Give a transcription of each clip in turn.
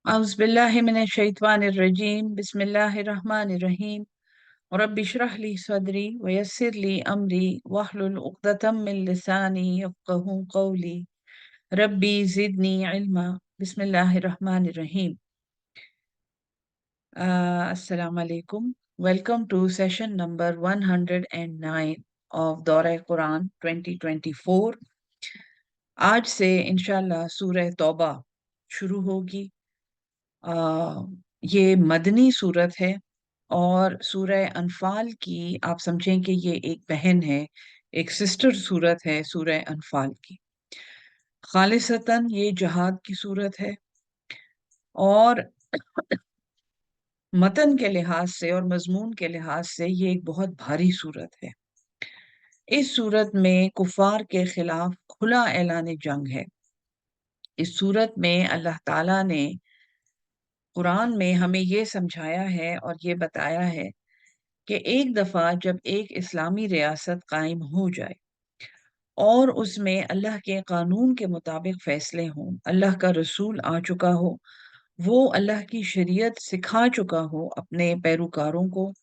औज़ुबिल्लाहिमिनश्शैतानिर्रजीम बिस्मिल्लाहिर्रहमानिर्रहीम रब्बि इश्रह ली सदरी वयस्सिर ली अमरी वहलुल उक़दतम मिन लिसानी यफ़क़हू क़ौली रब्बी ज़िदनी इल्मा बिस्मिल्लाहिर्रहमानिर्रहीम। अस्सलाम वालेकुम। Welcome to session number 109 of दौरा कुरान 2024। आज से इंशाल्लाह सूरह तौबा शुरू होगी। आ, ये मदनी सूरत है और सूरह अनफाल की आप समझें कि ये एक बहन है, एक सिस्टर सूरत है सूरह अनफाल की। खालिसतन ये जहाद की सूरत है और मतन के लिहाज से और मजमून के लिहाज से ये एक बहुत भारी सूरत है। इस सूरत में कुफार के खिलाफ खुला ऐलान जंग है। इस सूरत में अल्लाह ताला ने कुरान में हमें ये समझाया है और ये बताया है कि एक दफा जब एक इस्लामी रियासत कायम हो जाए और उसमें अल्लाह के कानून के मुताबिक फैसले हों, अल्लाह का रसूल आ चुका हो, वो अल्लाह की शरीयत सिखा चुका हो अपने पैरोकारों को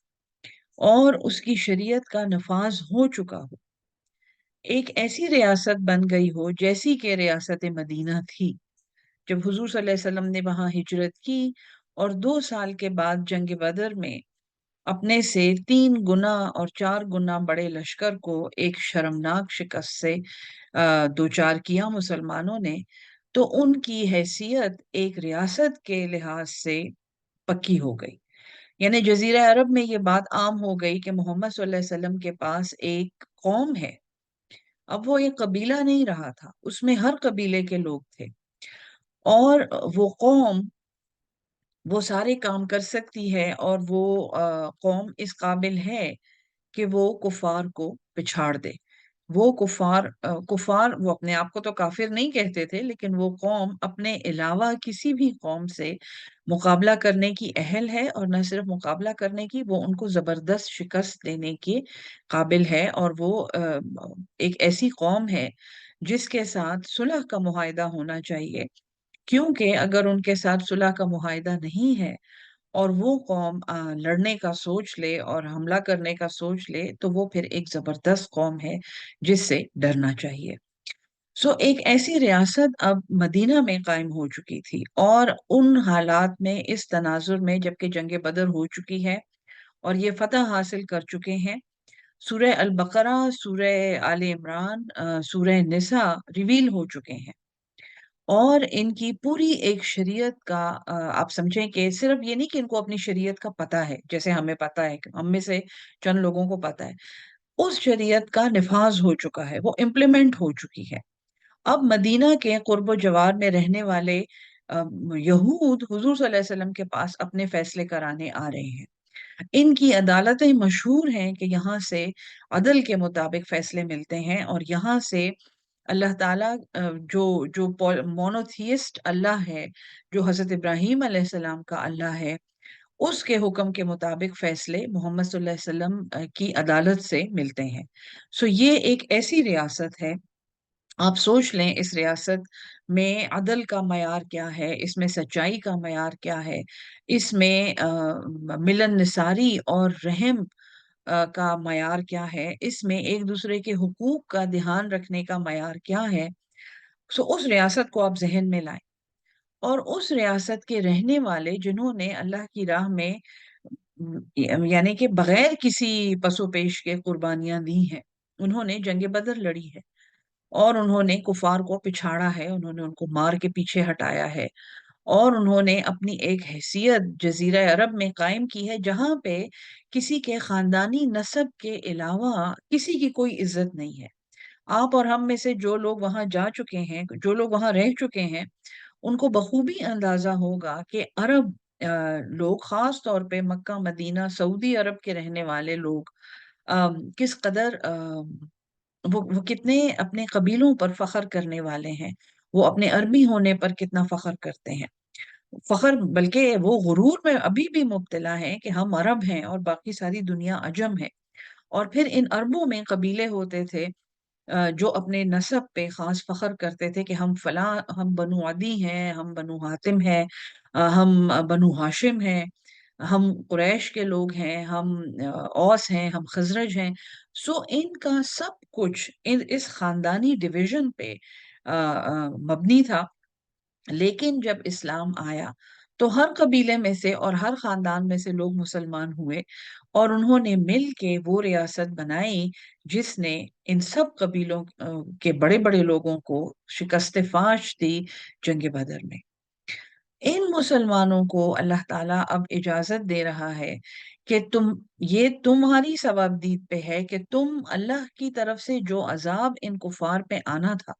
और उसकी शरीयत का नफाज हो चुका हो, एक ऐसी रियासत बन गई हो जैसी कि रियासत मदीना थी जब हुजूर सल्लल्लाहु अलैहि वसल्लम ने वहां हिजरत की और 2 साल के बाद जंग बदर में अपने से 3 गुना और 4 गुना बड़े लश्कर को एक शर्मनाक शिकस्त से दो चार किया मुसलमानों ने, तो उनकी हैसियत एक रियासत के लिहाज से पक्की हो गई। यानी जजीरा अरब में ये बात आम हो गई कि मोहम्मद सल्लल्लाहु अलैहि वसल्लम के पास एक कौम है। अब वो एक कबीला नहीं रहा था, उसमें हर कबीले के लोग थे और वो कौम वो सारे काम कर सकती है और वो कौम इस काबिल है कि वो कुफार को पिछाड़ दे। वो कुफार वो अपने आप को तो काफिर नहीं कहते थे, लेकिन वो कौम अपने अलावा किसी भी कौम से मुकाबला करने की अहल है और न सिर्फ मुकाबला करने की, वो उनको जबरदस्त शिकस्त देने के काबिल है। और वो एक ऐसी कौम है जिसके साथ सुलह का मुआहिदा होना चाहिए, क्योंकि अगर उनके साथ सुलह का मुआहिदा नहीं है और वो कौम लड़ने का सोच ले और हमला करने का सोच ले, तो वो फिर एक जबरदस्त कौम है जिससे डरना चाहिए। एक ऐसी रियासत अब मदीना में कायम हो चुकी थी और उन हालात में, इस तनाजुर में, जबकि जंग बदर हो चुकी है और ये फतह हासिल कर चुके हैं, सूरह अल बकरा, सूरह आले इमरान, सूरह निसा रिवील हो चुके हैं और इनकी पूरी एक शरीयत का आप समझें कि सिर्फ ये नहीं कि इनको अपनी शरीयत का पता है, जैसे हमें पता है, हम में से चंद लोगों को पता है, उस शरीयत का निफाज हो चुका है, वो इम्प्लीमेंट हो चुकी है। अब मदीना के कुर्ब जवार में रहने वाले यहूद हुजूर सल्लल्लाहु अलैहि वसल्लम के पास अपने फैसले कराने आ रहे हैं। इनकी अदालतें मशहूर हैं कि यहाँ से अदल के मुताबिक फैसले मिलते हैं और यहाँ से अल्लाह ताला जो जो मोनोथियस्ट अल्लाह है, जो हजरत इब्राहीम अलैहिस्सलाम का अल्लाह है, उसके हुक्म के मुताबिक फैसले मोहम्मद सल्लल्लाहु अलैहि वसल्लम की अदालत से मिलते हैं। ये एक ऐसी रियासत है, आप सोच लें इस रियासत में अदल का मयार क्या है, इसमें सच्चाई का मयार क्या है, इसमें मिलन निसारी और रहम का मयार क्या है, इसमें एक दूसरे के हुकूक का ध्यान रखने का मयार क्या है। उस रियासत को आप जहन में लाएं और उस रियासत के रहने वाले जिन्होंने अल्लाह की राह में यानी कि बगैर किसी पसोपेश के कुर्बानियां दी हैं, उन्होंने जंग बदर लड़ी है और उन्होंने कुफार को पिछाड़ा है, उन्होंने उनको मार के पीछे हटाया है और उन्होंने अपनी एक हैसियत जजीरा अरब में कायम की है जहां पे किसी के खानदानी नस्ब के अलावा किसी की कोई इज्जत नहीं है। आप और हम में से जो लोग वहां जा चुके हैं, जो लोग वहां रह चुके हैं, उनको बखूबी अंदाजा होगा कि अरब लोग, खास तौर पे मक्का मदीना सऊदी अरब के रहने वाले लोग किस कदर वो कितने अपने कबीलों पर फख्र करने वाले हैं, वो अपने अरबी होने पर कितना फख्र करते हैं। फख्र, बल्कि वो गुरूर में अभी भी मुब्तला है कि हम अरब हैं और बाकी सारी दुनिया अजम है। और फिर इन अरबों में कबीले होते थे جو اپنے نسب پہ خاص فخر کرتے تھے کہ ہم فلاں، ہم بنو عدی ہیں، ہم بنو حاتم ہیں، ہم بنو ہاشم ہیں، ہم قریش کے لوگ ہیں، ہم اوس ہیں، ہم خزرج ہیں. سو ان کا سب کچھ اس خاندانی ڈویژن پہ مبنی تھا. لیکن جب اسلام آیا تو ہر قبیلے میں سے اور ہر خاندان میں سے لوگ مسلمان ہوئے، اور انہوں نے مل کے وہ ریاست بنائی جس نے ان سب قبیلوں کے بڑے بڑے لوگوں کو شکست فاش دی جنگ بدر میں. ان مسلمانوں کو اللہ تعالیٰ اب اجازت دے رہا ہے کہ یہ تمہاری ثوابدید پہ ہے کہ تم اللہ کی طرف سے جو عذاب ان کفار پہ آنا تھا،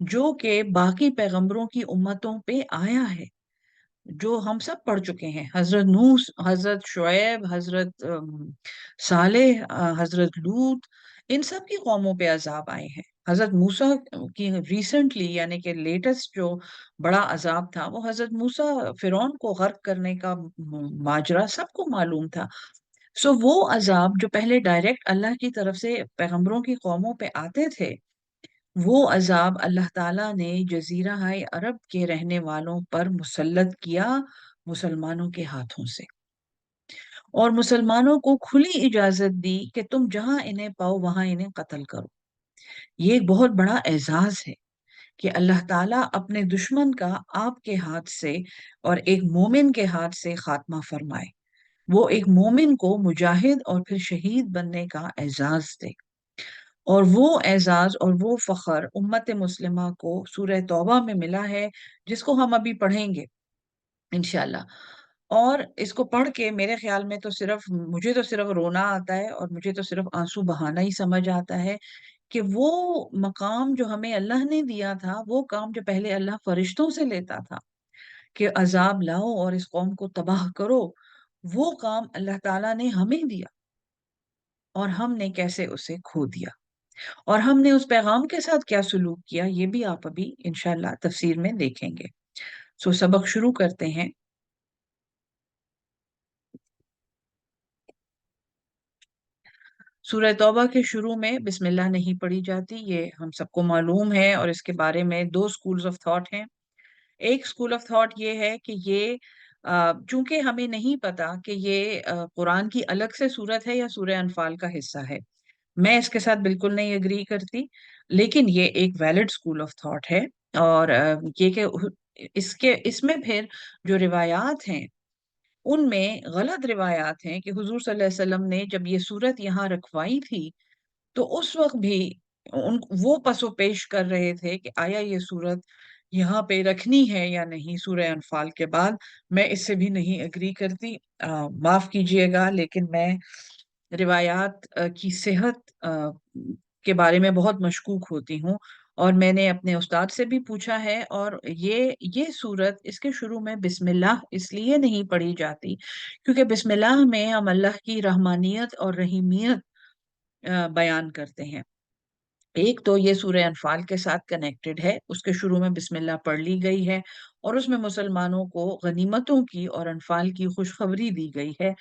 جو کہ باقی پیغمبروں کی امتوں پہ آیا ہے، جو ہم سب پڑھ چکے ہیں، حضرت نوح، حضرت شعیب، حضرت صالح، حضرت لوط، ان سب کی قوموں پہ عذاب آئے ہیں. حضرت موسیٰ کی ریسنٹلی یعنی کہ لیٹسٹ جو بڑا عذاب تھا وہ حضرت موسیٰ فرعون کو غرق کرنے کا ماجرا سب کو معلوم تھا. سو وہ عذاب جو پہلے ڈائریکٹ اللہ کی طرف سے پیغمبروں کی قوموں پہ آتے تھے، وہ عذاب اللہ تعالیٰ نے جزیرہ عرب کے رہنے والوں پر مسلط کیا مسلمانوں کے ہاتھوں سے، اور مسلمانوں کو کھلی اجازت دی کہ تم جہاں انہیں پاؤ وہاں انہیں قتل کرو. یہ ایک بہت بڑا اعزاز ہے کہ اللہ تعالیٰ اپنے دشمن کا آپ کے ہاتھ سے اور ایک مومن کے ہاتھ سے خاتمہ فرمائے، وہ ایک مومن کو مجاہد اور پھر شہید بننے کا اعزاز دے. اور وہ اعزاز اور وہ فخر امت مسلمہ کو سورہ توبہ میں ملا ہے، جس کو ہم ابھی پڑھیں گے انشاءاللہ. اور اس کو پڑھ کے میرے خیال میں تو مجھے تو صرف رونا آتا ہے، اور مجھے تو صرف آنسو بہانا ہی سمجھ آتا ہے کہ وہ مقام جو ہمیں اللہ نے دیا تھا، وہ کام جو پہلے اللہ فرشتوں سے لیتا تھا کہ عذاب لاؤ اور اس قوم کو تباہ کرو، وہ کام اللہ تعالیٰ نے ہمیں دیا، اور ہم نے کیسے اسے کھو دیا، اور ہم نے اس پیغام کے ساتھ کیا سلوک کیا، یہ بھی آپ ابھی انشاءاللہ تفسیر میں دیکھیں گے. سو سبق شروع کرتے ہیں. سورہ توبہ کے شروع میں بسم اللہ نہیں پڑھی جاتی، یہ ہم سب کو معلوم ہے، اور اس کے بارے میں دو سکولز آف تھاٹ ہیں. ایک سکول آف تھاٹ یہ ہے کہ یہ چونکہ ہمیں نہیں پتا کہ یہ قرآن کی الگ سے سورت ہے یا سورہ انفال کا حصہ ہے، میں اس کے ساتھ بالکل نہیں اگری کرتی، لیکن یہ ایک ویلڈ سکول آف تھاٹ ہے. اور یہ کہ اس میں پھر جو روایات ہیں ان میں غلط روایات ہیں کہ حضور صلی اللہ علیہ وسلم نے جب یہ صورت یہاں رکھوائی تھی تو اس وقت بھی وہ پس و پیش کر رہے تھے کہ آیا یہ صورت یہاں پہ رکھنی ہے یا نہیں سورہ انفال کے بعد. میں اس سے بھی نہیں اگری کرتی، معاف کیجئے گا، لیکن میں روایات کی صحت کے بارے میں بہت مشکوک ہوتی ہوں. اور میں نے اپنے استاد سے بھی پوچھا ہے، اور یہ سورت اس کے شروع میں بسم اللہ اس لیے نہیں پڑھی جاتی کیونکہ بسم اللہ میں ہم اللہ کی رحمانیت اور رحیمیت بیان کرتے ہیں. ایک تو یہ سورہ انفال کے ساتھ کنیکٹڈ ہے، اس کے شروع میں بسم اللہ پڑھ لی گئی ہے، اور اس میں مسلمانوں کو غنیمتوں کی اور انفال کی خوشخبری دی گئی ہے،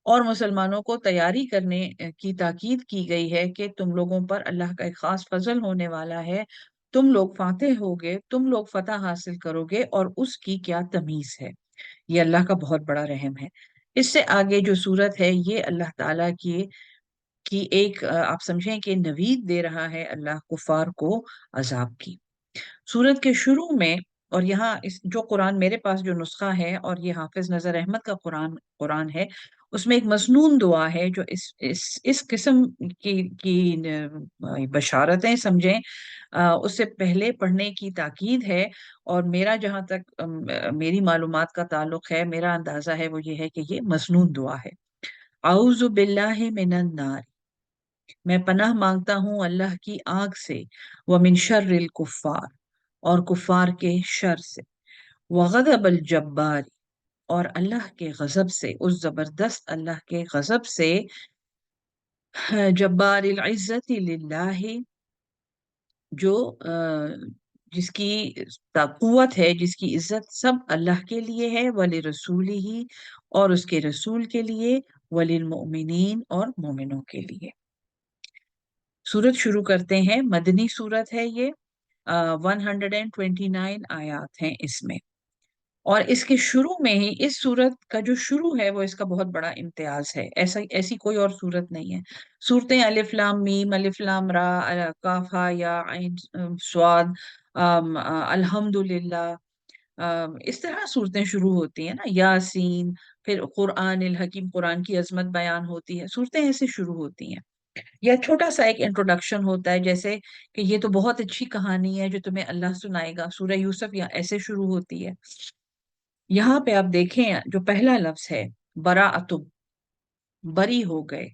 اور مسلمانوں کو تیاری کرنے کی تاکید کی گئی ہے کہ تم لوگوں پر اللہ کا ایک خاص فضل ہونے والا ہے، تم لوگ فاتح ہوگے، تم لوگ فتح حاصل کرو گے، اور اس کی کیا تمیز ہے. یہ اللہ کا بہت بڑا رحم ہے. اس سے آگے جو صورت ہے یہ اللہ تعالیٰ کی ایک آپ سمجھیں کہ نوید دے رہا ہے اللہ کفار کو عذاب کی. سورت کے شروع میں، اور یہاں جو قرآن میرے پاس جو نسخہ ہے اور یہ حافظ نظر احمد کا قرآن ہے، اس میں ایک مسنون دعا ہے جو اس قسم کی بشارتیں سمجھیں اس سے پہلے پڑھنے کی تاکید ہے. اور میرا جہاں تک میری معلومات کا تعلق ہے، میرا اندازہ ہے وہ یہ ہے کہ یہ مسنون دعا ہے. اعوذ باللہ من النار، میں پناہ مانگتا ہوں اللہ کی آگ سے، ومن شر الکفار، اور کفار کے شر سے، وغضب الجبار، اور اللہ کے غضب سے، اس زبردست اللہ کے غضب سے، جبار العزت للہ، جو جس کی قوت ہے، جس کی عزت سب اللہ کے لیے ہے، ولی رسول ہی، اور اس کے رسول کے لیے، وللمؤمنین، اور مومنوں کے لیے. सूरत शुरू करते हैं, मदनी सूरत है ये। 129 आयात हैं इसमें। और इसके शुरू में ही, इस सूरत का जो शुरू है वो इसका बहुत बड़ा इम्तियाज है, ऐसा ऐसी कोई और सूरत नहीं है। सूरतें अलिफ लाम मीम, अलिफ लाम रा, काफ हा या ऐन स्वाद, अल्हम्दुलिल्लाह, इस तरह सूरतें शुरू होती हैं ना, यासीन, फिर कुरान अल हकीम, कुरान की अजमत बयान होती है, सूरतें ऐसे शुरू होती हैं। या छोटा सा एक इंट्रोडक्शन होता है, जैसे कि ये तो बहुत अच्छी कहानी है जो तुम्हें अल्लाह सुनाएगा, सूरह यूसुफ या ऐसे शुरू होती है। यहाँ पे आप देखें जो पहला लफ्ज है, बराअतुम, बरी हो गए,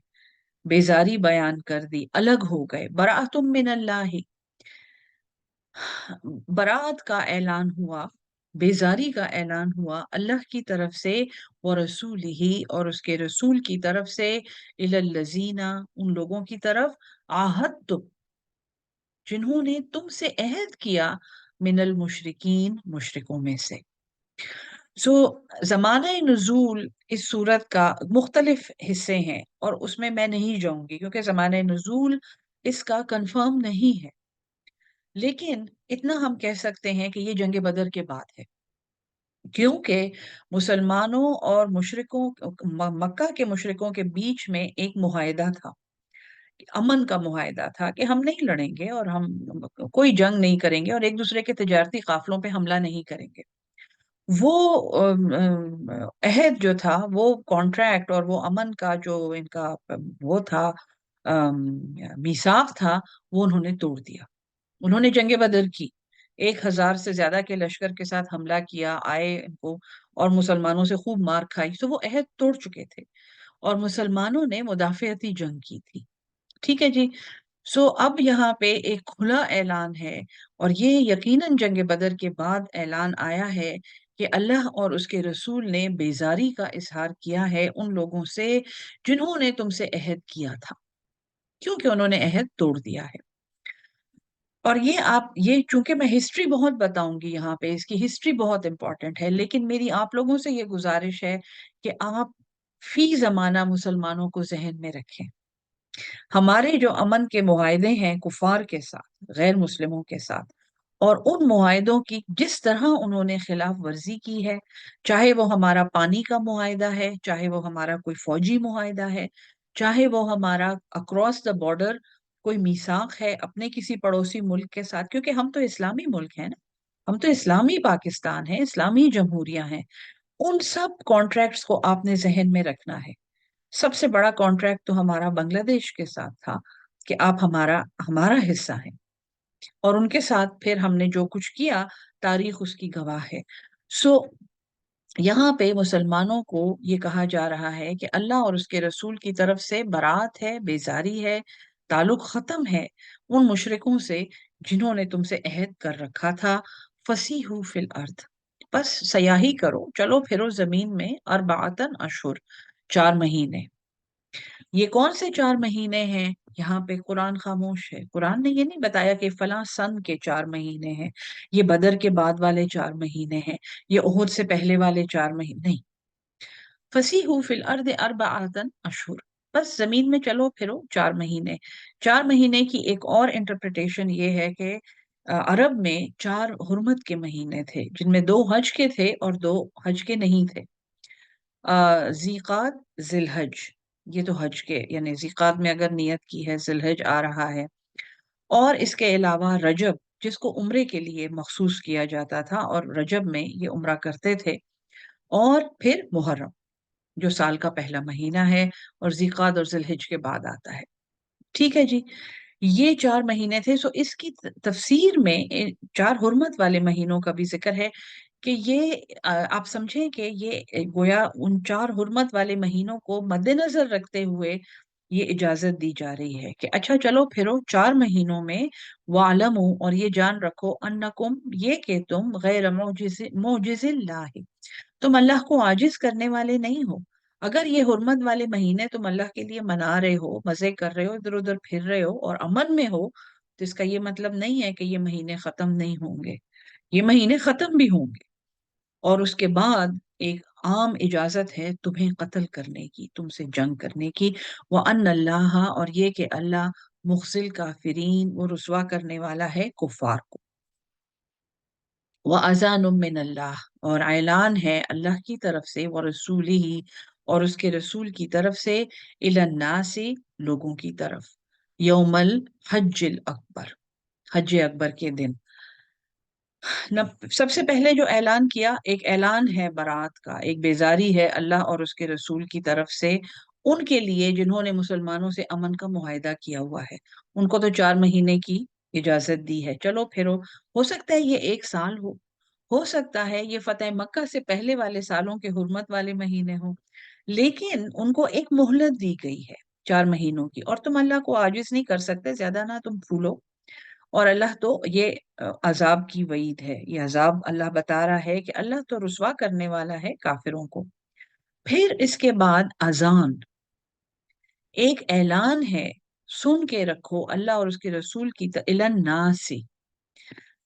बेजारी बयान कर दी, अलग हो गए, बराअतुम मिनल्लाहि, बरात का ऐलान हुआ, बेजारी का ऐलान हुआ अल्लाह की तरफ से, व रसूलिही, और उसके रसूल की तरफ से, इलल्लजीना, उन लोगों की तरफ, आहदतुम, जिन्होंने तुमसे अहद किया, मिनल मुशरिकीन, मुशरिकों में से। सो ज़माना नुज़ूल इस सूरत का मुख्तलिफ हिस्से हैं, और उसमें मैं नहीं जाऊंगी क्योंकि ज़माना नुज़ूल इसका कंफर्म नहीं है। लेकिन इतना हम कह सकते हैं कि ये जंग बदर के बाद है, क्योंकि मुसलमानों और मुशरिकों, मक्का के मुशरिकों के बीच में एक मुआहिदा था, अमन का मुआहिदा था कि हम नहीं लड़ेंगे और हम कोई जंग नहीं करेंगे और एक दूसरे के तिजारती काफिलों पे हमला नहीं करेंगे। वो अहद जो था, वो कॉन्ट्रैक्ट और वो अमन का जो इनका वो था, मीसाक था, वो उन्होंने तोड़ दिया। उन्होंने जंग बदर की, 1,000 से ज्यादा के लश्कर के साथ हमला किया, आए इनको, और मुसलमानों से खूब मार खाई, तो वो अहद तोड़ चुके थे और मुसलमानों ने मुदाफियती जंग की थी। ठीक है जी। सो अब यहाँ पे एक खुला ऐलान है, और ये यकीनन जंग बदर के बाद ऐलान आया है कि अल्लाह और उसके रसूल ने बेजारी का इजहार किया है उन लोगों से जिन्होंने तुमसे अहद किया था, क्योंकि उन्होंने अहद तोड़ दिया है। और ये चूंकि मैं हिस्ट्री बहुत बताऊंगी यहाँ पे, इसकी हिस्ट्री बहुत इंपॉर्टेंट है, लेकिन मेरी आप लोगों से ये गुजारिश है कि आप फी जमाना मुसलमानों को जहन में रखें। हमारे जो अमन के मुआहदे हैं कुफार के साथ, गैर मुस्लिमों के साथ, और उन मुआहदों की जिस तरह उन्होंने खिलाफ वर्जी की है, चाहे वो हमारा पानी का मुआहदा है, चाहे वो हमारा कोई फौजी मुआहदा है, चाहे वो हमारा अक्रॉस द बॉर्डर कोई मीसाक है अपने किसी पड़ोसी मुल्क के साथ, क्योंकि हम तो इस्लामी मुल्क हैं ना, हम तो इस्लामी पाकिस्तान है, इस्लामी जमहूरियां हैं। उन सब कॉन्ट्रैक्ट्स को आपने जहन में रखना है। सबसे बड़ा कॉन्ट्रैक्ट तो हमारा बांग्लादेश के साथ था कि आप हमारा हमारा हिस्सा हैं, और उनके साथ फिर हमने जो कुछ किया, तारीख उसकी गवाह है। सो यहाँ पे मुसलमानों को ये कहा जा रहा है कि अल्लाह और उसके रसूल की तरफ से बरात है, बेजारी है, ताल्लुक खत्म है उन मुशरिकों से जिन्होंने तुमसे अहद कर रखा था। फसीहू फिल अर्थ, बस सयाही करो, चलो फिरो जमीन में, अरबातन अशहुर, 4 महीने। ये कौन से 4 महीने हैं? यहाँ पे कुरान खामोश है, कुरान ने ये नहीं बताया कि फलां सन के 4 महीने हैं, ये बदर के बाद वाले 4 महीने हैं, ये ओहद से पहले वाले 4 महीने नहीं। फसीहू फिल अर्द अर्बाअतन अशहुर, बस जमीन में चलो फिरो 4 महीने। 4 महीने की एक और इंटरप्रिटेशन ये है कि अरब में 4 हुर्मत के महीने थे, जिनमें 2 हज के थे और 2 हज के नहीं थे। ज़ीक़ात, जिलहज, ये तो हज के, यानी ज़ीक़ात में अगर नियत की है, जिलहज आ रहा है। और इसके अलावा रजब, जिसको उम्रे के लिए मखसूस किया जाता था और रजब में ये उम्रा करते थे। और फिर मुहर्रम, जो साल का पहला महीना है और ज़ीक़ात और जिलहज के बाद आता है। ठीक है जी। ये 4 महीने थे। सो इसकी तफसीर में 4 हुर्मत वाले महीनों का भी जिक्र है कि ये आप समझें कि ये गोया उन 4 हुर्मत वाले महीनों को मद्देनजर रखते हुए ये इजाजत दी जा रही है कि अच्छा चलो फिरो 4 महीनों में, वालमू, और ये जान रखो, अन्नकुम, ये कि तुम, गैर मोजिजिल्लाहि, तुम अल्लाह को आजिज करने वाले नहीं हो। अगर ये हुर्मत वाले महीने तुम अल्लाह के लिए मना रहे हो, मजे कर रहे हो, इधर उधर फिर रहे हो और अमन में हो, तो इसका ये मतलब नहीं है कि ये महीने खत्म नहीं होंगे, ये महीने खत्म भी होंगे। और उसके बाद एक आम इजाजत है तुम्हें कत्ल करने की, तुमसे जंग करने की। व अन अल्लाह, और ये कि अल्लाह, मुखसिल काफिरीन, वो रुसवा करने वाला है कुफार को। व अज़ानुम मिन अल्लाह, और ऐलान है अल्लाह की तरफ से, व रसूलिही, और उसके रसूल की तरफ से, इलन्नासी, लोगों की तरफ, यौमल हज्जिल अकबर, हज अकबर के दिन। न, सबसे पहले जो ऐलान किया, एक ऐलान है बरात का, एक बेजारी है अल्लाह और उसके रसूल की तरफ से उनके लिए जिन्होंने मुसलमानों से अमन का मुआहिदा किया हुआ है। उनको तो 4 महीने की इजाजत दी है, चलो फिर हो सकता है ये 1 साल हो सकता है ये फतेह मक्का से पहले वाले सालों के हुर्मत वाले महीने हो, लेकिन उनको एक मोहलत दी गई है 4 महीनों की, और तुम अल्लाह को आजिज नहीं कर सकते, ज्यादा ना तुम फूलो। और अल्लाह तो ये अजाब की वईद है, ये अजाब अल्लाह बता रहा है कि अल्लाह तो रुसवा करने वाला है काफिरों को। फिर इसके बाद अजान, एक ऐलान है, सुन के रखो अल्लाह और उसके रसूल की इलन नासी,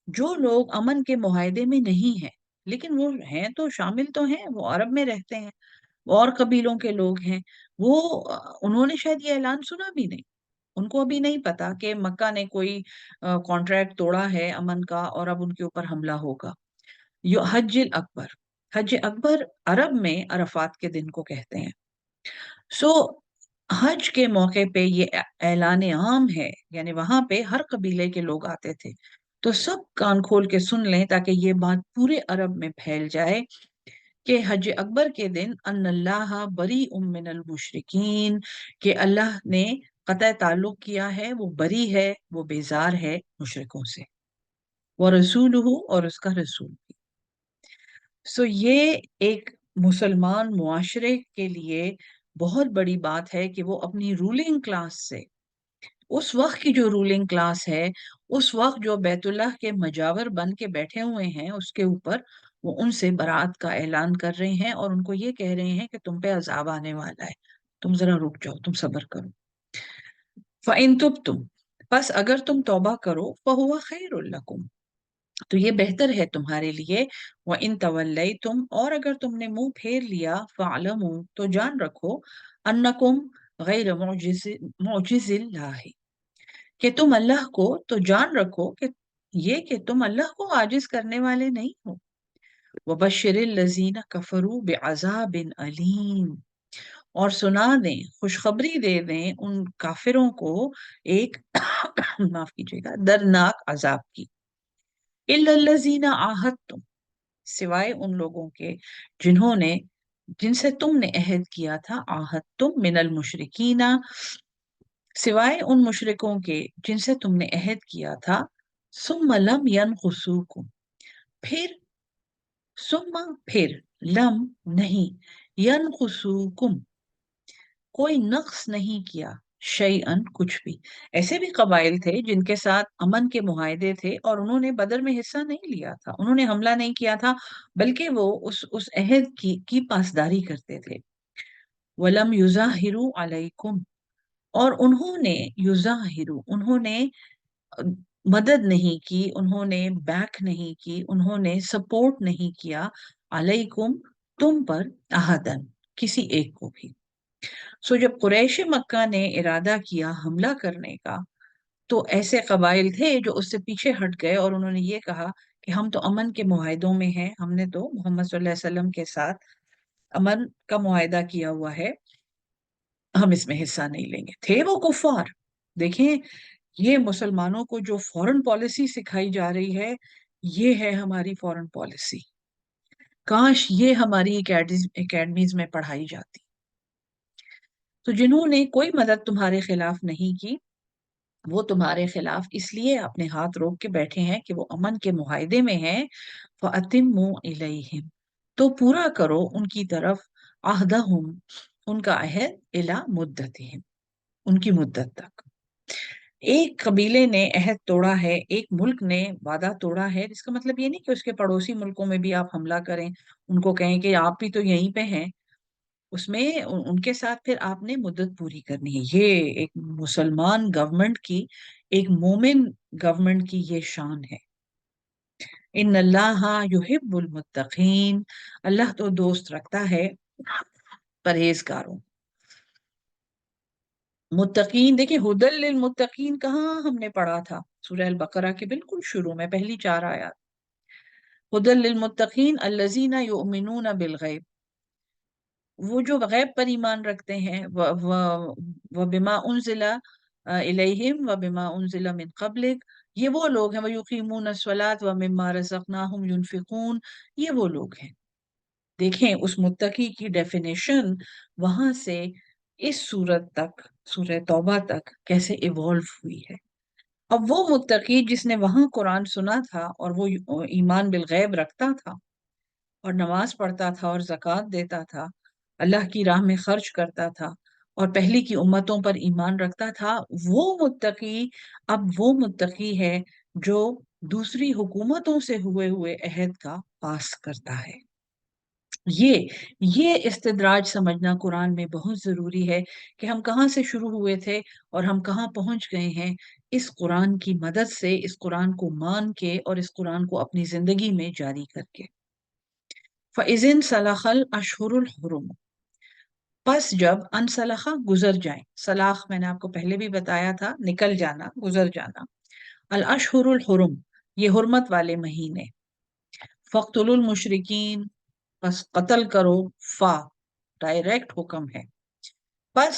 जो लोग अमन के मुआहदे में नहीं है, लेकिन वो हैं तो शामिल तो हैं, वो अरब में रहते हैं, वो और कबीलों के लोग हैं, वो उन्होंने शायद ये ऐलान सुना भी नहीं, उनको अभी नहीं पता कि मक्का ने कोई कॉन्ट्रैक्ट तोड़ा है अमन का और अब उनके ऊपर हमला होगा। यो हज्जिल अकबर, हज अकबर अरब में अरफात के दिन को कहते हैं। सो हज के मौके पे ये ऐलान आम है, यानी वहां पे हर कबीले के लोग आते थे, तो सब कान खोल के सुन लें ताकि ये बात पूरे अरब में फैल जाए कि हज अकबर के दिन अन्नल्लाह बरी मिनल मुशरिकीन, कि अल्लाह ने कतई ताल्लुक किया है, वो बरी है, वो बेजार है मुशरिकों से, वो रसूलहू, और उसका रसूल भी। सो ये एक मुसलमान मुआशरे के लिए बहुत बड़ी बात है कि वो अपनी रूलिंग क्लास से, उस वक्त की जो रूलिंग क्लास है, उस वक्त जो बैतुल्लाह के मजावर बन के बैठे हुए हैं उसके ऊपर, वो उनसे बरात का ऐलान कर रहे हैं और उनको ये कह रहे हैं कि तुम पे अजाब आने वाला है, तुम जरा रुक जाओ, तुम सब्र करो। फ़इन तुम, बस अगर तुम तौबा करो, फहुवा खैरुल लकुम, तो ये बेहतर है तुम्हारे लिए। व इन तवल्लई तुम, और अगर तुमने मुंह फेर लिया, फ़अलमू, तो जान रखो, अन्नकुम गैर मुअजिजिल्लाहि, कि तुम अल्लाह को, तो जान रखो कि ये कि तुम अल्लाह को आजिज करने वाले नहीं हो। वबश्शिरिल लज़ीना कफरू बिअज़ाबिन अलीम, और सुना दें, खुशखबरी दे दें उन काफिरों को एक माफ कीजिएगा, दर्दनाक अजाब की। इल्लल्लज़ीना आहदतुम, सिवाय उन लोगों के जिन्होंने, जिनसे तुमने अहद किया था, आहदतुम मिनल मुशरिकीना, सिवाय उन मुशरिकों के जिनसे तुमने अहद किया था, सुम्मा लम यनकुसूकुम, फिर, सुम्मा फिर, लम नहीं, यनकुसूकुम, कोई नक्स नहीं किया, शैअन कुछ भी। ऐसे भी कबाइल थे जिनके साथ अमन के मुआहदे थे और उन्होंने बदर में हिस्सा नहीं लिया था, उन्होंने हमला नहीं किया था, बल्कि वो उस अहद की पासदारी करते थे। वलम युजाहिरू अलैकुम, और उन्होंने, युजाहिरू, उन्होंने अ, मदद नहीं की, उन्होंने बैक नहीं की, उन्होंने सपोर्ट नहीं किया, अलैकुम, तुम पर, अहदन, किसी एक को भी। सो जब कुरैश मक्का ने इरादा किया हमला करने का, तो ऐसे कबाइल थे जो उससे पीछे हट गए और उन्होंने ये कहा कि हम तो अमन के मुआहदों में हैं, हमने तो मोहम्मद सल्लल्लाहु अलैहि वसल्लम के साथ अमन का मुआहदा किया हुआ है, हम इसमें हिस्सा नहीं लेंगे। थे वो कुफार। देखें, ये मुसलमानों को जो फॉरेन पॉलिसी सिखाई जा रही है, ये है हमारी फॉरेन पॉलिसी। काश ये हमारी एकेडमीज में पढ़ाई जाती। तो जिन्होंने कोई मदद तुम्हारे खिलाफ नहीं की, वो तुम्हारे खिलाफ इसलिए अपने हाथ रोक के बैठे हैं कि वो अमन के मुआहदे में हैं। फ़अतिम्मू इलैहिम, तो पूरा करो उनकी तरफ, अहदहुम, उनका अहद, इला मुद्दतिहिम, उनकी मुद्दत तक। एक कबीले ने अहद तोड़ा है, एक मुल्क ने वादा तोड़ा है, इसका मतलब ये नहीं कि उसके पड़ोसी मुल्कों में भी आप हमला करें, उनको कहें कि आप भी तो यहीं पे हैं, उसमें उनके साथ फिर आपने मुद्दत पूरी करनी है। ये एक मुसलमान गवर्नमेंट की, एक मोमिन गवर्नमेंट की ये शान है। इन अल्लाह युहिब्बुल मुत्तकीन, अल्लाह तो दोस्त रखता है परहेजगारों। متقین دیکھیں، ہدل للمتقین کہاں ہم نے پڑھا تھا؟ سورہ البقرہ کے بالکل شروع میں پہلی 4 آیات. ہدل للمتقین الذین یؤمنون بالغیب، وہ جو غیب پر ایمان رکھتے ہیں. وبما انزل الیہم وبما انزل من قبلک، یہ وہ لوگ ہیں. ویقیمون الصلاۃ ومما رزقناہم ینفقون، یہ وہ لوگ ہیں. دیکھیں اس متقی کی ڈیفینیشن وہاں سے اس سورت تک، سورہ توبہ تک کیسے ایوالو ہوئی ہے. اب وہ متقی جس نے وہاں قرآن سنا تھا اور وہ ایمان بالغیب رکھتا تھا اور نماز پڑھتا تھا اور زکوٰۃ دیتا تھا، اللہ کی راہ میں خرچ کرتا تھا اور پہلی کی امتوں پر ایمان رکھتا تھا، وہ متقی اب وہ متقی ہے جو دوسری حکومتوں سے ہوئے ہوئے عہد کا پاس کرتا ہے. یہ استدراج سمجھنا قرآن میں بہت ضروری ہے کہ ہم کہاں سے شروع ہوئے تھے اور ہم کہاں پہنچ گئے ہیں. اس قرآن کی مدد سے، اس قرآن کو مان کے اور اس قرآن کو اپنی زندگی میں جاری کر کے. فَإِذٍ سَلَخَ الْأَشْهُرُ الْحُرُمُ، پس جب انسلخہ گزر جائیں. سلاخ میں نے آپ کو پہلے بھی بتایا تھا، نکل جانا، گزر جانا. الاشہر الحرم، یہ حرمت والے مہینے. فَاقْتُلُوا الْمُشْرِكِينَ، پس قتل کرو. فا ڈائریکٹ حکم ہے. پس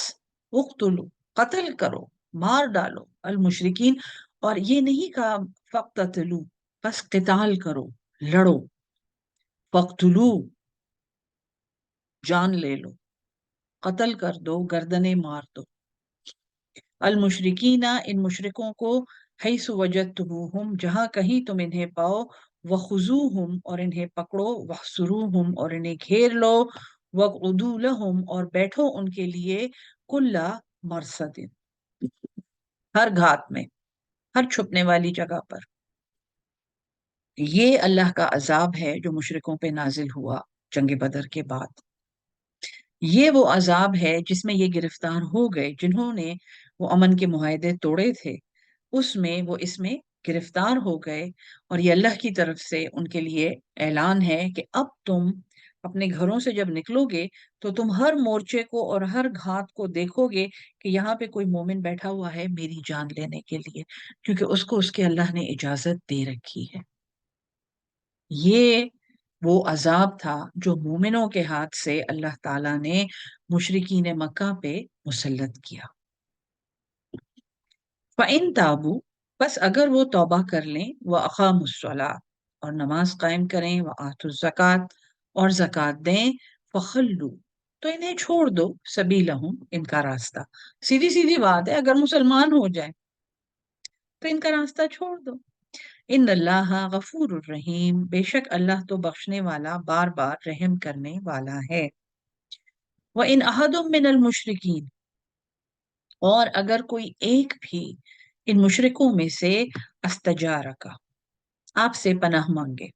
اقتلوا، قتل کرو، مار ڈالو. المشرکین، اور یہ نہیں کہا فقتلوا، پس قتال کرو، لڑو. فقتلوا، جان لے لو، قتل کر دو، گردنیں مار دو. المشرکین، ان مشرکوں کو. حیث وجدتموہم، جہاں کہیں تم انہیں پاؤ. وخذوہم، اور انہیں پکڑو. واحصروہم، اور انہیں گھیر لو. وقعدوا لہم، اور بیٹھو ان کے لیے. کل مرصد، ہر گھات میں، ہر چھپنے والی جگہ پر. یہ اللہ کا عذاب ہے جو مشرکوں پہ نازل ہوا جنگ بدر کے بعد. یہ وہ عذاب ہے جس میں یہ گرفتار ہو گئے جنہوں نے وہ امن کے معاہدے توڑے تھے، اس میں گرفتار ہو گئے. اور یہ اللہ کی طرف سے ان کے لیے اعلان ہے کہ اب تم اپنے گھروں سے جب نکلو گے تو تم ہر مورچے کو اور ہر گھات کو دیکھو گے کہ یہاں پہ کوئی مومن بیٹھا ہوا ہے میری جان لینے کے لیے، کیونکہ اس کو اس کے اللہ نے اجازت دے رکھی ہے. یہ وہ عذاب تھا جو مومنوں کے ہاتھ سے اللہ تعالیٰ نے مشرکین مکہ پہ مسلط کیا. فَإِن تَابُوا، بس اگر وہ توبہ کر لیں. وَأَقَامُوا الصَّلَاةَ، اور نماز قائم کریں. وَآتُوا الزَّکَاةَ، اور زکوٰۃ دیں. فَخَلُّوا، تو انہیں چھوڑ دو. سبیلہم، ان کا راستہ. سیدھی سیدھی بات ہے، اگر مسلمان ہو جائے تو ان کا راستہ چھوڑ دو. ان اللہ غفور الرحیم، بے شک اللہ تو بخشنے والا، بار بار رحم کرنے والا ہے. وَإِنْ أَحَدٌ مِّنَ الْمُشْرِكِينَ، اور اگر کوئی ایک بھی ان مشرکوں میں سے استجارک، آپ سے پناہ مانگے،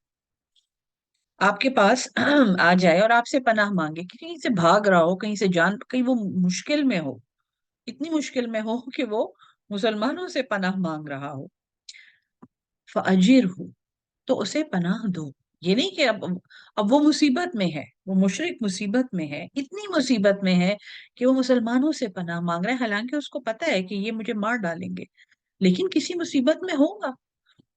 آپ کے پاس آ جائے اور آپ سے پناہ مانگے کہ کہیں سے بھاگ رہا ہو، کہیں سے کہیں وہ مشکل میں ہو، اتنی مشکل میں ہو کہ وہ مسلمانوں سے پناہ مانگ رہا ہو. فَأَجِرْهُ، تو اسے پناہ دو. یہ نہیں کہ اب وہ مصیبت میں ہے، وہ مشرک مصیبت میں ہے، اتنی مصیبت میں ہے کہ وہ مسلمانوں سے پناہ مانگ رہا ہے، حالانکہ اس کو پتہ ہے کہ یہ مجھے مار ڈالیں گے، لیکن کسی مصیبت میں ہوگا،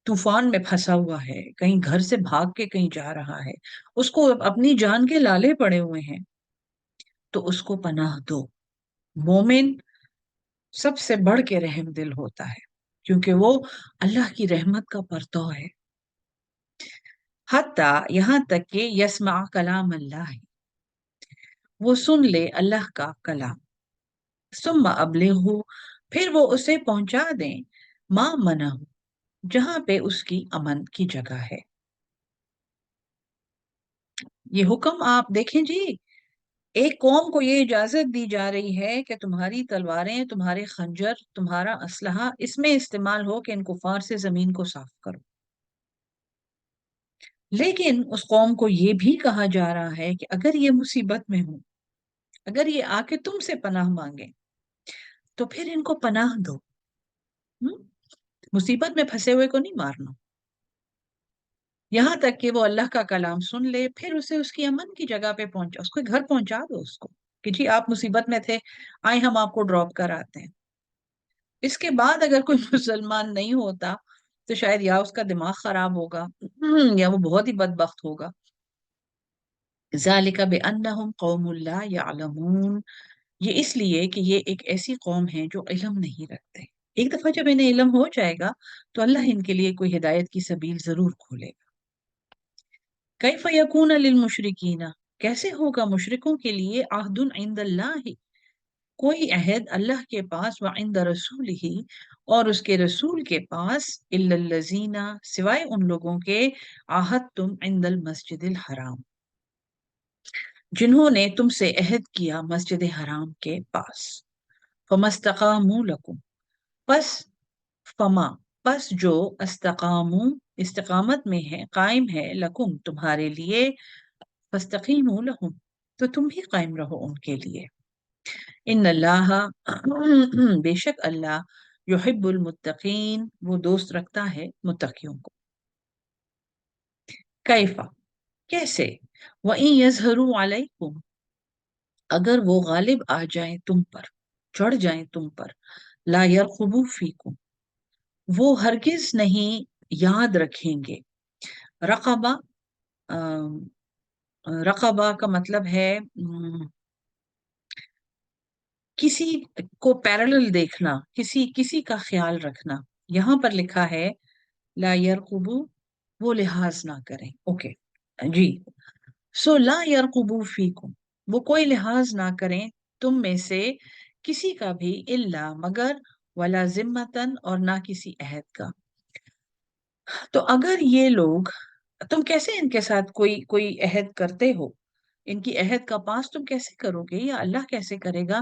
طوفان میں پھنسا ہوا ہے، کہیں گھر سے بھاگ کے کہیں جا رہا ہے، اس کو اپنی جان کے لالے پڑے ہوئے ہیں، تو اس کو پناہ دو. مومن سب سے بڑھ کے رحم دل ہوتا ہے کیونکہ وہ اللہ کی رحمت کا پرتو ہے. حتیٰ، یہاں تک کہ یسمع کلام اللہ، وہ سن لے اللہ کا کلام. ثم ابلغہ، پھر وہ اسے پہنچا دیں. ما منہ، جہاں پہ اس کی امن کی جگہ ہے. یہ حکم آپ دیکھیں جی، ایک قوم کو یہ اجازت دی جا رہی ہے کہ تمہاری تلواریں، تمہارے خنجر، تمہارا اسلحہ اس میں استعمال ہو کہ ان کفار سے زمین کو صاف کرو. لیکن اس قوم کو یہ بھی کہا جا رہا ہے کہ اگر یہ مصیبت میں ہوں، اگر یہ آ کے تم سے پناہ مانگے تو پھر ان کو پناہ دو. مصیبت میں پھنسے ہوئے کو نہیں مارنا، یہاں تک کہ وہ اللہ کا کلام سن لے، پھر اسے اس کی امن کی جگہ پہ پہنچا، اس کو گھر پہنچا دو اس کو کہ جی آپ مصیبت میں تھے، آئے ہم آپ کو ڈراپ کر آتے ہیں. اس کے بعد اگر کوئی مسلمان نہیں ہوتا تو شاید یا اس کا دماغ خراب ہوگا یا وہ بہت ہی بدبخت ہوگا. ذالک بانہم قوم لا یعلمون، یہ اس لیے کہ یہ ایک ایسی قوم ہے جو علم نہیں رکھتے. ایک دفعہ جب انہیں علم ہو جائے گا تو اللہ ان کے لیے کوئی ہدایت کی سبیل ضرور کھولے گا. کیف یکون للمشرکین، کیسے ہوگا مشرکوں کے لیے عہد عند اللہ، کوئی عہد اللہ کے پاس، وعند رسولہ، اور اس کے رسول کے پاس، الا الذین، سوائے ان لوگوں کے، عاہدتم عند المسجد الحرام، جنہوں نے تم سے عہد کیا مسجد حرام کے پاس. فما استقاموا لکم، پس فما، پس جو استقاموا، استقامت میں ہے، قائم ہے، لکم، تمہارے لیے، فاستقیموا لہم، تو تم بھی قائم رہو ان کے لیے. ان اللہ، بے شک اللہ، یحب المتقین، وہ دوست رکھتا ہے متقیوں کو. کیفا، کیسے، وَإِن يَظْهَرُوا عَلَيْكُمْ، اگر وہ غالب آ جائیں تم پر، چڑھ جائیں تم پر، لا يرقبوا فیکم، وہ ہرگز نہیں یاد رکھیں گے. رقبہ، رقبہ کا مطلب ہے کسی کو پیرالل دیکھنا، کسی کا خیال رکھنا. یہاں پر لکھا ہے لا یرقبو، وہ لحاظ نہ کریں. اوکے جی، سو لا یرقبو فیکم، وہ کوئی لحاظ نہ کریں تم میں سے کسی کا بھی، الا، مگر، ولا ذمتن، اور نہ کسی عہد کا. تو اگر یہ لوگ، تم کیسے ان کے ساتھ کوئی عہد کرتے ہو، ان کی عہد کا پاس تم کیسے کرو گے، یا اللہ کیسے کرے گا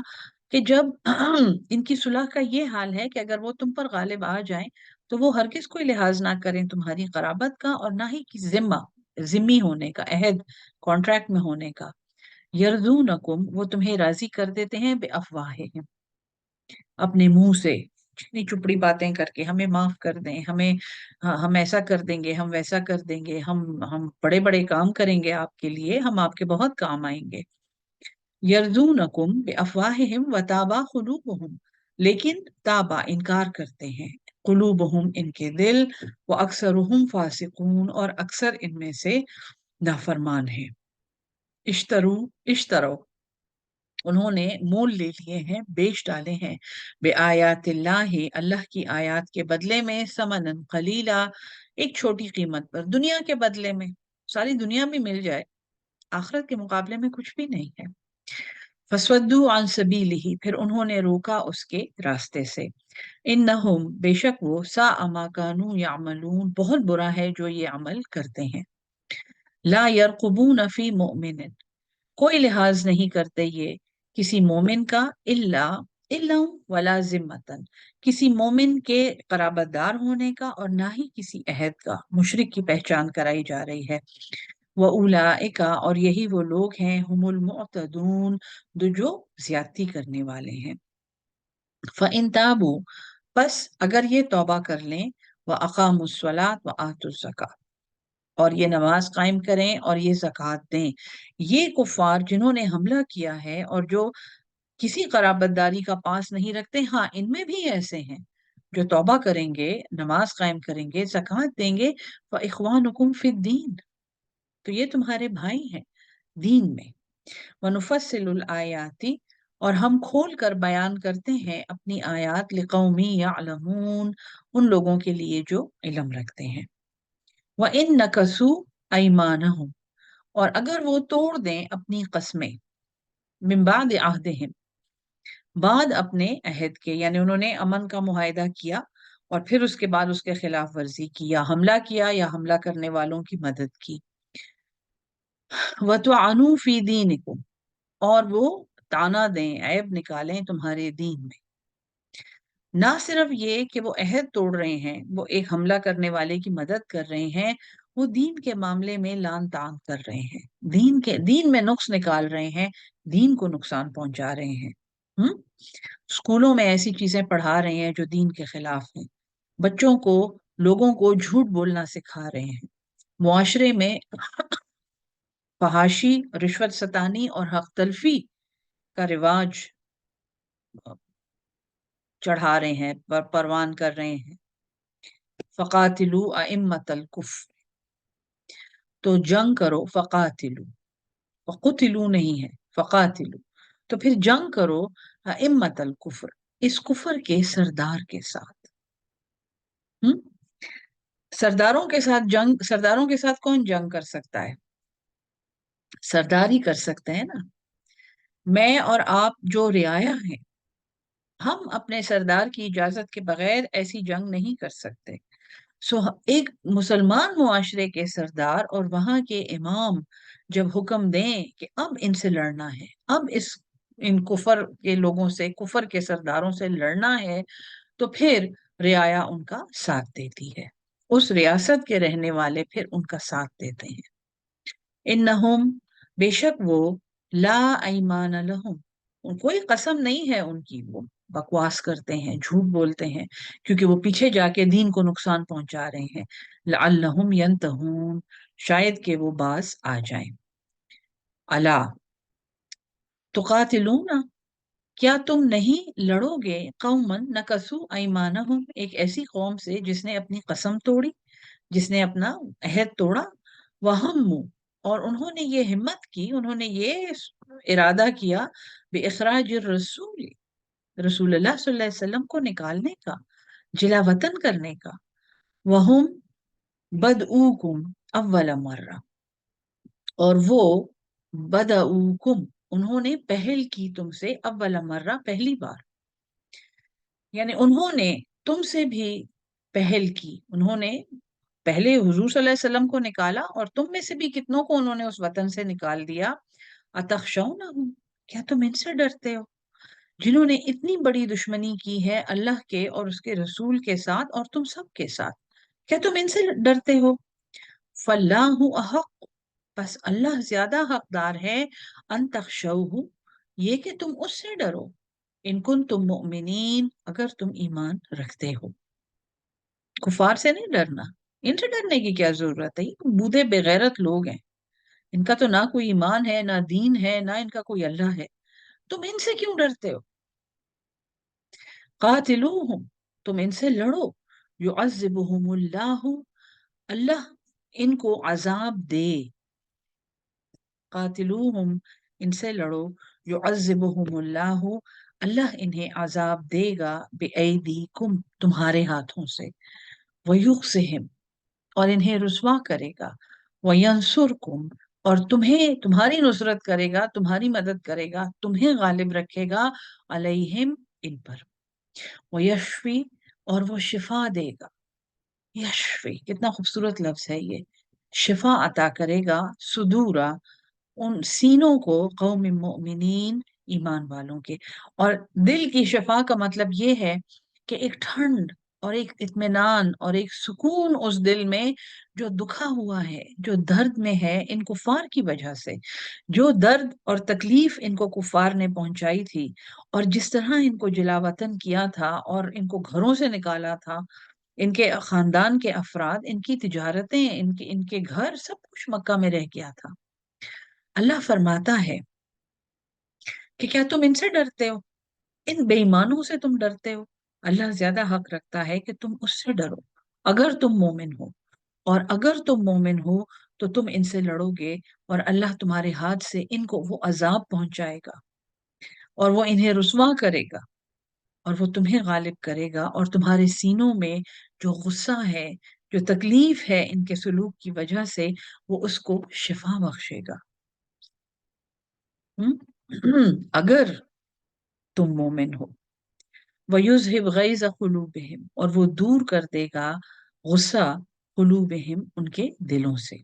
کہ جب ان کی صلح کا یہ حال ہے کہ اگر وہ تم پر غالب آ جائیں تو وہ ہرگز کوئی لحاظ نہ کریں تمہاری قرابت کا، اور نہ ہی ذمہ، ذمی ہونے کا، عہد، کانٹریکٹ میں ہونے کا. یرضونکم، وہ تمہیں راضی کر دیتے ہیں، بے افواہہم، اپنے منہ سے، چنی چپڑی باتیں کر کے، ہمیں معاف کر دیں، ہم ایسا کر دیں گے، ہم ویسا کر دیں گے، ہم بڑے بڑے کام کریں گے آپ کے لیے، ہم آپ کے بہت کام آئیں گے. یرضونکم بافواہہم وتابا قلوبہم، لیکن تابا، انکار کرتے ہیں، قلوبہم، ان کے دل، واکثرہم فاسقون، اور اکثر ان میں سے نافرمان ہیں. اشترو، انہوں نے مول لے لیے ہیں، بیچ ڈالے ہیں، بے آیات اللہ، اللہ کی آیات کے بدلے میں، ثمنً قلیلا، ایک چھوٹی قیمت پر، دنیا کے بدلے میں. ساری دنیا بھی مل جائے، آخرت کے مقابلے میں کچھ بھی نہیں ہے. فَصَدُّوا عَن سَبِيلِهِ، پھر انہوں نے روکا اس کے راستے سے. اِنَّهُمْ، بے شک وہ، سَاءَ مَا كَانُوا يَعْمَلُونَ، بہت برا ہے جو یہ عمل کرتے ہیں. لَا يَرْقُبُونَ فِي مُؤْمِنٍ، کوئی لحاظ نہیں کرتے یہ کسی مومن کا، الا ولا ذمتن، کسی مومن کے قرابت دار ہونے کا، اور نہ ہی کسی عہد کا. مشرک کی پہچان کرائی جا رہی ہے. وَأُولَئِکَ، اور یہی وہ لوگ ہیں، ہم المعتدون، جو زیادتی کرنے والے ہیں. فَإِن تَابُوا، پس اگر یہ توبہ کر لیں، وَأَقَامُوا الصَّلَاةَ وَآتُوا الزَّکَاةَ، اور یہ نماز قائم کریں اور یہ زکوٰۃ دیں. یہ کفار جنہوں نے حملہ کیا ہے اور جو کسی قرابت داری کا پاس نہیں رکھتے، ہاں ان میں بھی ایسے ہیں جو توبہ کریں گے، نماز قائم کریں گے، زکوٰۃ دیں گے. فَإِخْوَانُكُمْ فِي الدِّينِ، تو یہ تمہارے بھائی ہیں دین میں. وَنُفَصِّلُ الْآيَاتِ، اور ہم کھول کر بیان کرتے ہیں اپنی آیات، لِقَوْمٍ يَعْلَمُونَ، ان لوگوں کے لیے جو علم رکھتے ہیں. وَإِن نَكَثُوا أَيْمَانَهُمْ، اور اگر وہ توڑ دیں اپنی قسمیں، من بعد عہدہم، بعد اپنے عہد کے، یعنی انہوں نے امن کا معاہدہ کیا اور پھر اس کے بعد اس کے خلاف ورزی کی، یا حملہ کیا یا حملہ کرنے والوں کی مدد کی. وَطَعَنُوا فِي دِينِكُمْ، اور وہ طعنہ دیں، عیب نکالیں تمہارے دین میں. نہ صرف یہ کہ وہ عہد توڑ رہے ہیں، وہ ایک حملہ کرنے والے کی مدد کر رہے ہیں، وہ دین کے معاملے میں لان تان کر رہے ہیں، دین میں نقص نکال رہے ہیں، دین کو نقصان پہنچا رہے ہیں. اسکولوں میں ایسی چیزیں پڑھا رہے ہیں جو دین کے خلاف ہیں، بچوں کو، لوگوں کو جھوٹ بولنا سکھا رہے ہیں، معاشرے میں فحاشی، رشوت ستانی اور حق تلفی का रिवाज चढ़ा रहे हैं, परवान कर रहे हैं। फ़क़ातिलू अइम्मतल कुफ्र, तो जंग करो, फ़क़ातिलू, फ़क़ुतिलू नहीं है, फ़क़ातिलू, तो फिर जंग करो अइम्मतल कुफ्र, इस कुफर के सरदार के साथ। हम्म, सरदारों के साथ जंग, सरदारों के साथ कौन जंग कर सकता है? सरदार ही कर सकते हैं ना। मैं और आप जो रियाया हैं, हम अपने सरदार की इजाजत के बगैर ऐसी जंग नहीं कर सकते। एक मुसलमान मुआशरे के सरदार और वहां के इमाम जब हुक्म दें कि अब इनसे लड़ना है, अब इन कुफर के लोगों से, कुफर के सरदारों से लड़ना है, तो फिर रियाया उनका साथ देती है, उस रियासत के रहने वाले फिर उनका साथ देते हैं। इन्नहुम, बेशक वो, ला ईमान लहुम, कोई कसम नहीं है उनकी, वो बकवास करते हैं, झूठ बोलते हैं, क्योंकि वो पीछे जाके दीन को नुकसान पहुंचा रहे हैं। लअल्लहुम यंतहून, शायद कि वो बाज आ जाएं। अला तुकातिलूना, क्या तुम नहीं लड़ोगे, कौमन नकसू ऐमानहुम, एक ऐसी कौम से जिसने अपनी कसम तोड़ी, जिसने अपना अहद तोड़ा। वहम्मु, और उन्होंने ये हिम्मत की, उन्होंने ये इरादा किया, बेइखराज रसूल, रसूलुल्लाह सल्लल्लाहु अलैहि वसल्लम को निकालने का, जिला वतन करने का। वहुम बदऊकुम अव्वल मर्रा, और वो बदऊकुम, उन्होंने पहल की तुमसे, अव्वल मर्रा, पहली बार, यानी उन्होंने तुमसे भी पहल की, उन्होंने पहले हुजूर सल्लल्लाहु अलैहि वसल्लम को निकाला और तुम में से भी कितनों को उन्होंने उस वतन से निकाल दिया। अतखशौनहुम, क्या तुम इनसे डरते हो, जिन्होंने इतनी बड़ी दुश्मनी की है अल्लाह के और उसके रसूल के साथ और तुम सब के साथ, क्या तुम इनसे डरते हो? फल्लाहु अहक, बस अल्लाह ज्यादा हकदार है, अन तखशौहु, ये कि तुम उससे डरो, इन कुन तुम मुमिनीन, अगर तुम ईमान रखते हो। कुफार से नहीं डरना, इनसे डरने की क्या जरूरत है, ये बूढ़े बेगैरत लोग हैं, इनका तो ना कोई ईमान है, ना दीन है, ना इनका कोई अल्लाह है, तुम इनसे क्यों डरते हो? कातिलूहुम, तुम इनसे लड़ो, युअज़्ज़िबुहुमुल्लाहु, अल्लाह इनको अजाब दे। कातिलूहुम, इनसे लड़ो, युअज़्ज़िबुहुमुल्लाहु, अल्लाह इन्हें अजाब देगा, बिअयदीकुम, तुम्हारे हाथों से, वयुख्ज़िहिम, और इन्हें रुसवा करेगा, वयंसुरकुम, और तुम्हें, तुम्हारी नुसरत करेगा, तुम्हारी मदद करेगा, तुम्हें गालिब रखेगा, अलैहिम, इन पर, वयशफी, और वो शिफा देगा। यशफी, कितना खूबसूरत लफ्ज है ये, शिफा अता करेगा, सुदूरा, उन सीनों को, कौम मोमिनीन, ईमान वालों के। और दिल की शिफा का मतलब ये है कि एक ठंड और एक इत्मीनान और एक सुकून उस दिल में जो दुखा हुआ है, जो दर्द में है इन कुफार की वजह से, जो दर्द और तकलीफ इनको कुफार ने पहुंचाई थी, और जिस तरह इनको जिलावतन किया था और इनको घरों से निकाला था, इनके खानदान के अफराद, इनकी तिजारतें, इनके इनके घर, सब कुछ मक्का में रह गया था। अल्लाह फरमाता है कि क्या तुम इनसे डरते हो, इन बेईमानों से तुम डरते हो? अल्लाह ज्यादा हक रखता है कि तुम उससे डरो, अगर तुम मोमिन हो, और अगर तुम मोमिन हो तो तुम इनसे लड़ोगे, और अल्लाह तुम्हारे हाथ से इनको वो अजाब पहुंचाएगा, और वो इन्हें रुसवा करेगा, और वो तुम्हें गालिब करेगा, और तुम्हारे सीनों में जो गुस्सा है, जो तकलीफ है इनके सलूक की वजह से, वो उसको शिफा बख्शेगा। अगर तुम मोमिन हो। वयुज़हिब गैज़ कुलूबिहिम, और वो दूर कर देगा गुस्सा, कुलूबिहिम, उनके दिलों से।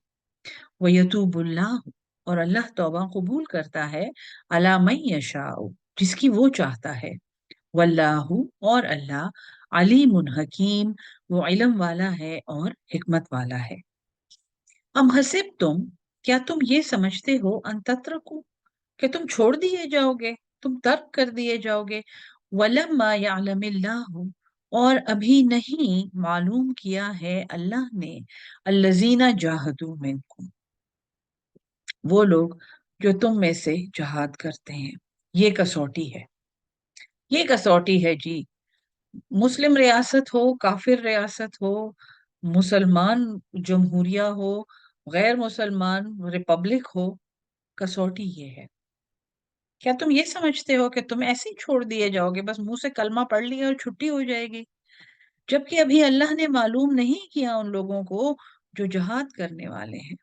वयतूबुल्लाह, और अल्लाह तौबा कबूल करता है, अला मन यशाउ, जिसकी वो चाहता है। वल्लाहु, और अल्लाह, अलीमुन हकीम, वो इल्म वाला है और हिकमत वाला है। अम हसिब तुम, क्या तुम ये समझते हो, अन तत्रकू, कि तुम छोड़ दिए जाओगे, तुम तर्क कर दिए जाओगे, वलम्मा यअलमिल्लाहु, और अभी नहीं मालूम किया है अल्लाह ने, अल्लजीना जाहदू मिनकुम, वो लोग जो तुम में से जहाद करते हैं। یہ कसौटी है, ये कसौटी है जी। मुस्लिम रियासत हो, काफिर रियासत हो, मुसलमान जमहूरिया हो, गैर मुसलमान रिपब्लिक हो, कसौटी ये है। क्या तुम ये समझते हो कि तुम ऐसे ही छोड़ दिए जाओगे, बस मुंह से कलमा पढ़ लिया और छुट्टी हो जाएगी? जबकि अभी अल्लाह ने मालूम नहीं किया उन लोगों को जो जहाद करने वाले हैं,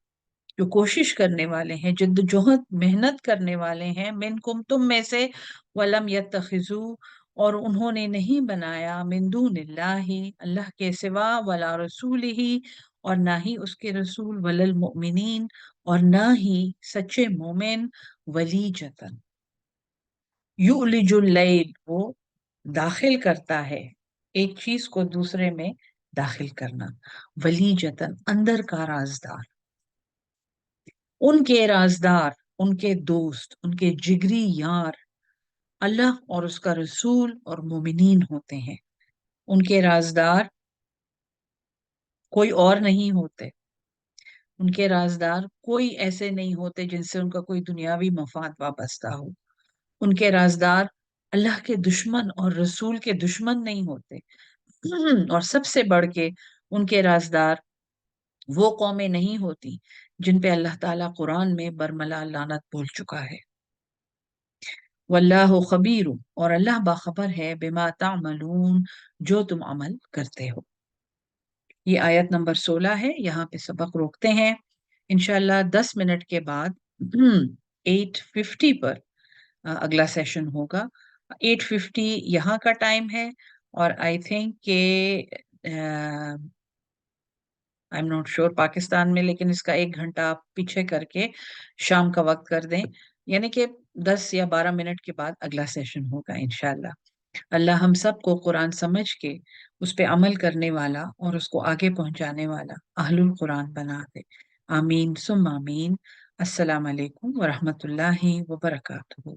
जो कोशिश करने वाले हैं, जिद्दोजहद मेहनत करने वाले हैं, मिनकुम तुम में से, वलम यत्तखिजू, और उन्होंने नहीं बनाया, मिन दूनिल्लाहि अल्लाह के सिवा, वला रसूलिही, और ना ही उसके रसूल, वलल मुमिनीन, और ना ही सच्चे मोमिन, वलीजतन, युलिजुल लैल, वो दाखिल करता है एक चीज को दूसरे में, दाखिल करना, वलीजतन अंदर का राजदार, उनके राजदार, उनके दोस्त, उनके जिगरी यार अल्लाह और उसका रसूल और मोमिनीन होते हैं। उनके राजदार कोई और नहीं होते, उनके राजदार कोई ऐसे नहीं होते जिनसे उनका कोई दुनियावी मफाद वाबस्ता हो। उनके राजदार अल्लाह के दुश्मन और रसूल के दुश्मन नहीं होते। और सबसे बढ़ के उनके राजदार वो कौमें नहीं होती जिन पे अल्लाह ताला कुरान में बरमला लानत बोल चुका है। वल्लाहु खबीर, और अल्लाह बाखबर है, बिमा तामलून, जो तुम अमल करते हो। ये आयत नंबर 16 है, यहाँ पे सबक रोकते हैं। इंशाल्लाह 10 मिनट के बाद 8:50 पर अगला सेशन होगा। 8:50 यहाँ का टाइम है, और आई थिंक के I am not sure Pakistan में, लेकिन इसका 1 घंटा आप पीछे करके शाम का वक्त कर दें, यानी कि 10 या 12 मिनट के बाद अगला सेशन होगा इंशाल्लाह। अल्लाह हम सबको कुरान समझ के उस पे अमल करने वाला और उसको आगे पहुंचाने वाला अहलुल कुरान बना दे। आमीन सुम आमीन। अस्सलाम वालेकुम व रहमतुल्लाहि व बरकातहू।